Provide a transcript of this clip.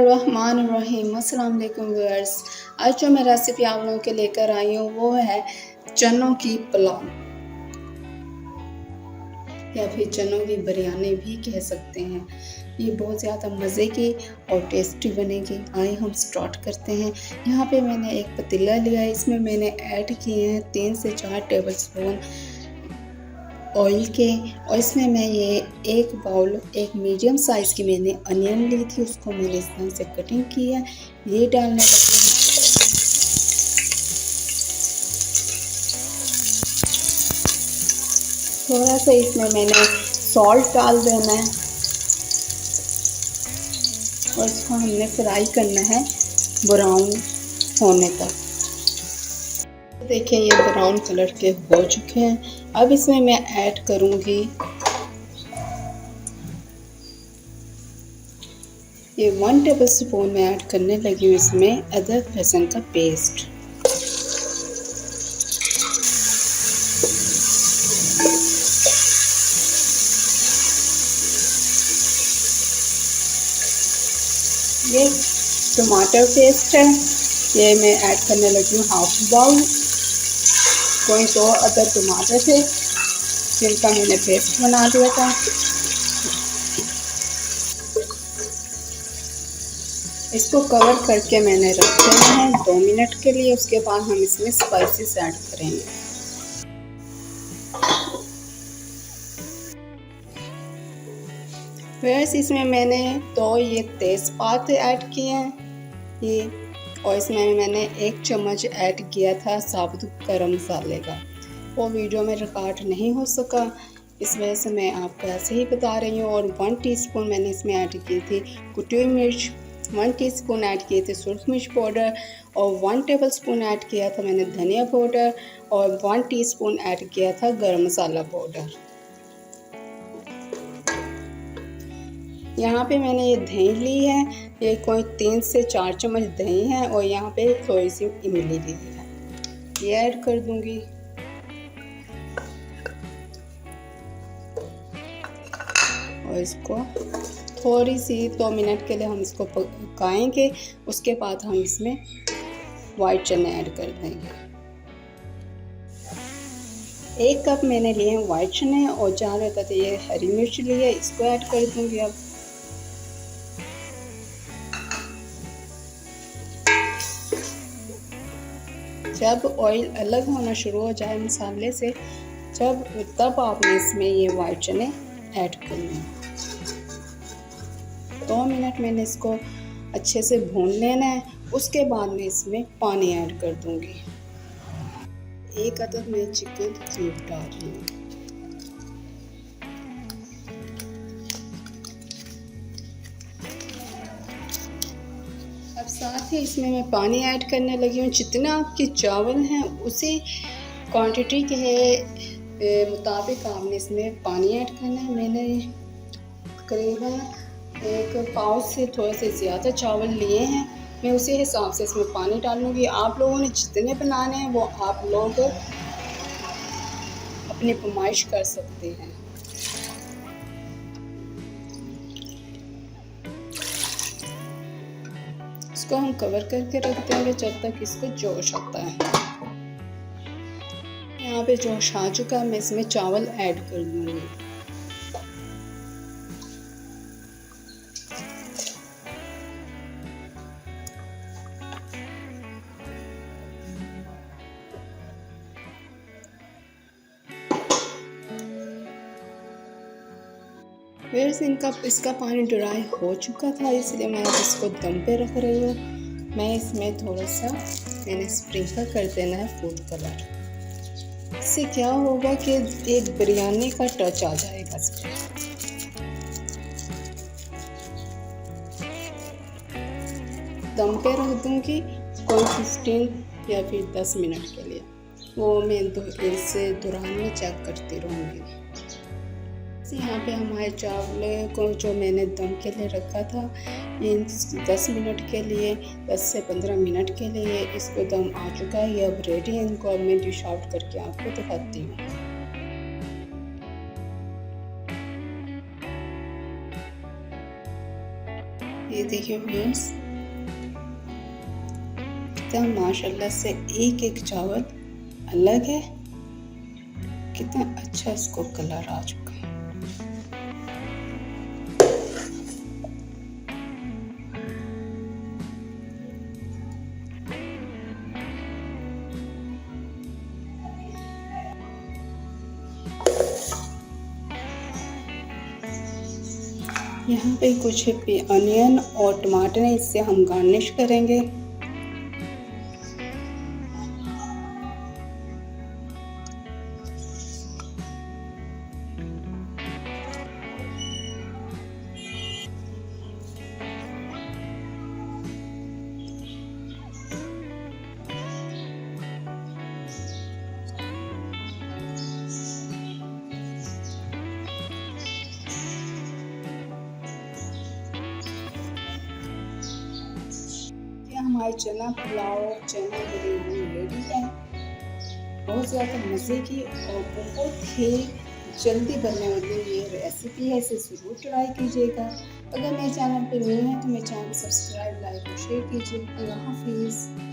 बिस्मिल्लाहिर्रहमानिर्रहीम। अस्सलाम वालेकुम व्यूअर्स। आज जो मैं रेसिपी आप लोगों के लेकर आई हूँ वो है चनों की पुलाव या फिर चनों की बिरयानी भी कह सकते हैं। ये बहुत ज़्यादा मज़े की और टेस्टी बनेगी। आइए हम स्टार्ट करते हैं। यहाँ पे मैंने एक पतीला लिया है, इसमें मैंने ऐड किए हैं 3 से 4 टेबल स्पून ऑयल के, और इसमें मैं ये एक बाउल एक मीडियम साइज़ की मैंने अनियन ली थी, उसको मैंने इस तरह से कटिंग की है। ये डालने लगी, थोड़ा सा इसमें मैंने सॉल्ट डाल देना है और इसको हमने फ्राई करना है ब्राउन होने तक। देखिए ये ब्राउन कलर के हो चुके हैं। अब इसमें मैं ऐड करूँगी ये 1 टेबल स्पून में ऐड करने लगी हूँ इसमें अदरक लहसुन का पेस्ट। ये टमाटर पेस्ट है, ये मैं ऐड करने लगी हूँ हाफ बाउल। कोई तो अदर टमाटर थे जिनका मैंने पेस्ट बना दिया था। इसको कवर करके मैंने रख देना है 2 मिनट के लिए। उसके बाद हम इसमें स्पाइसेस ऐड करेंगे। वैसे इसमें मैंने तो ये तेज़पात ऐड किए हैं ये, और इसमें मैंने 1 चम्मच ऐड किया था साबुत गरम मसाले का। वो वीडियो में रिकॉर्ड नहीं हो सका, इस वजह से मैं आपको ऐसे ही बता रही हूँ। और 1 टीस्पून मैंने इसमें ऐड की थी कुटी हुई मिर्च, 1 टीस्पून ऐड किए थे सुरख मिर्च पाउडर, और 1 टेबलस्पून ऐड किया था मैंने धनिया पाउडर, और 1 टीस्पून ऐड किया था गरम मसाला पाउडर। यहाँ पे मैंने ये दही ली है, ये कोई 3 से 4 चम्मच दही है, और यहाँ पे थोड़ी सी इमली ली है, ये ऐड कर दूँगी। और इसको थोड़ी सी 2 मिनट के लिए हम इसको पकाएंगे। उसके बाद हम इसमें वाइट चने ऐड कर देंगे। 1 कप मैंने लिए हैं वाइट चने, और जहाँ रहता था ये हरी मिर्च ली है, इसको ऐड कर दूँगी। अब जब ऑयल अलग होना शुरू हो जाए मसाले से, तब आपने इसमें ये वाइट चने ऐड करने हैं। 2 मिनट मैंने इसको अच्छे से भून लेना है। उसके बाद मैं इसमें पानी ऐड कर दूंगी। 1 अदद मैं चिकन क्यूब डाल रही हूँ। अब साथ ही इसमें मैं पानी ऐड करने लगी हूँ। जितना आपके चावल हैं उसी क्वांटिटी के मुताबिक आपने इसमें पानी ऐड करना है। मैंने करीबन 1 पाव से थोड़े से ज़्यादा चावल लिए हैं, मैं उसी हिसाब से इसमें पानी डालूँगी। आप लोगों ने जितने बनाने हैं वो आप लोग अपनी फरमाइश कर सकते हैं। इसको हम कवर करके रख देंगे जब तक इसको जोश आता है। यहाँ पे जोश आ चुका है, मैं इसमें चावल ऐड कर दूँगी। फिर इसका पानी ड्राई हो चुका था, इसलिए मैं अब इसको दम पे रख रही हूँ। मैं इसमें थोड़ा सा मैंने स्प्रिंकल कर देना है फूड कलर। इससे क्या होगा कि एक बिरयानी का टच आ जाएगा इसमें। दम पे रख दूँगी कोई 15 या फिर 10 मिनट के लिए। वो मैं इससे दौरान में चेक करती रहूँगी। यहाँ पे हमारे चावल को जो मैंने दम के लिए रखा था, इन 10 मिनट के लिए, 10 से 15 मिनट के लिए इसको दम आ चुका है। ये अब रेडी है। इनको अब मैं डिश आउट करके आपको दिखाती हूँ। ये देखिए व्यूअर्स, कितना माशाल्लाह से एक एक चावल अलग है, कितना अच्छा इसको कलर आ चुका है। यहाँ पे कुछ अनियन और टमाटर है, इससे हम गार्निश करेंगे। हमारे चना पुलाव, चना बिरयानी रेडी है। बहुत ज़्यादा मज़े की और बहुत ही जल्दी बनने वाली ये रेसिपी है, इसे ज़रूर ट्राई कीजिएगा। अगर मेरे चैनल पे न्यू है तो मेरे चैनल को सब्सक्राइब, लाइक और शेयर कीजिए। अल्लाह हाफिज़।